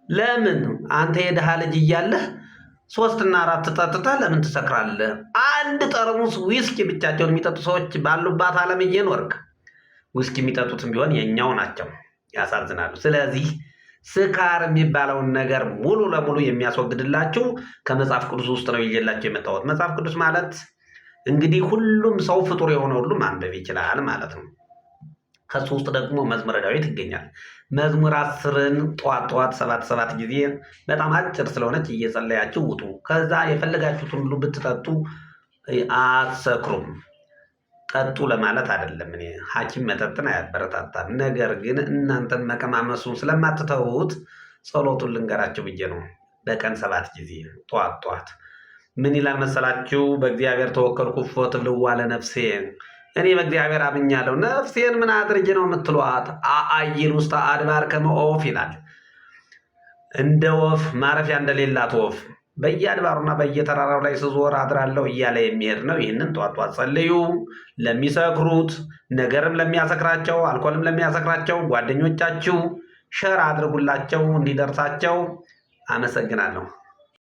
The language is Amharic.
ለምን አንተ የድሃ ልጅ እያለህ 3 እና 4 ጠጥተህ ለምን ትሰክራለህ? አንድ ጠርሙስ ዊስኪ ብቻቸውን የሚጠጡ ሰዎች ባሉባት ዓለም እየኖርክ ዊስኪ የሚጠጡትም ቢሆን የኛው ናቸው። ያሳዝናሉ። ስለዚህ ስካር የሚባለውን ነገር ሙሉ ለሙሉ የሚያስወግድላችሁ ከመጽሐፍ ቅዱስ ውስጥ ነው ይዤላችሁ የመጣሁት። መጽሐፍ ቅዱስ ማለት እንግዲህ ሁሉም ሰው ፍጡር የሆነ ሁሉ ማንበብ ይችላል ማለት ነው። ከሱ ውስጥ ደግሞ መዝሙረ ዳዊት ይገኛል። መዝሙር 10ን ጠዋት 7 ጊዜ በጣም አጭር ስለሆነች እየጸለያችሁ ውጡ። ከዛ የፈለጋችሁትን ሁሉ ብትጠጡ አትሰክሩም። ጠጡ ለማለት አይደለም። እኔ ሐኪም መጠጥን አያበረታታም። ነገር ግን እናንተም መቀማመሱን ስለማትተውት ጸሎቱን ልንገራችሁ ብዬ ነው። በቀን 7 ጊዜ ጠዋት ምን ይላል መሰላችሁ? በእግዚአብሔር ተወከልኩ እፎ ትብልዋ ለነፍሴ። እኔ በእግዚአብሔር አምኛለሁ፣ ነፍሴን ምን አድርጌ ነው የምትሏት? አአይን ውስጥ አድባር ከመኦፍ ይላል። እንደ ወፍ ማረፊያ እንደሌላት ወፍ በየአድባሩና በየተራራው ላይ ስዞር አድራለሁ እያለ የሚሄድ ነው። ይህንን ጠዋት ጸልዩ። ለሚሰክሩት ነገርም ለሚያሰክራቸው አልኮልም ለሚያሰክራቸው ጓደኞቻችሁ ሸር አድርጉላቸው እንዲደርሳቸው። አመሰግናለሁ።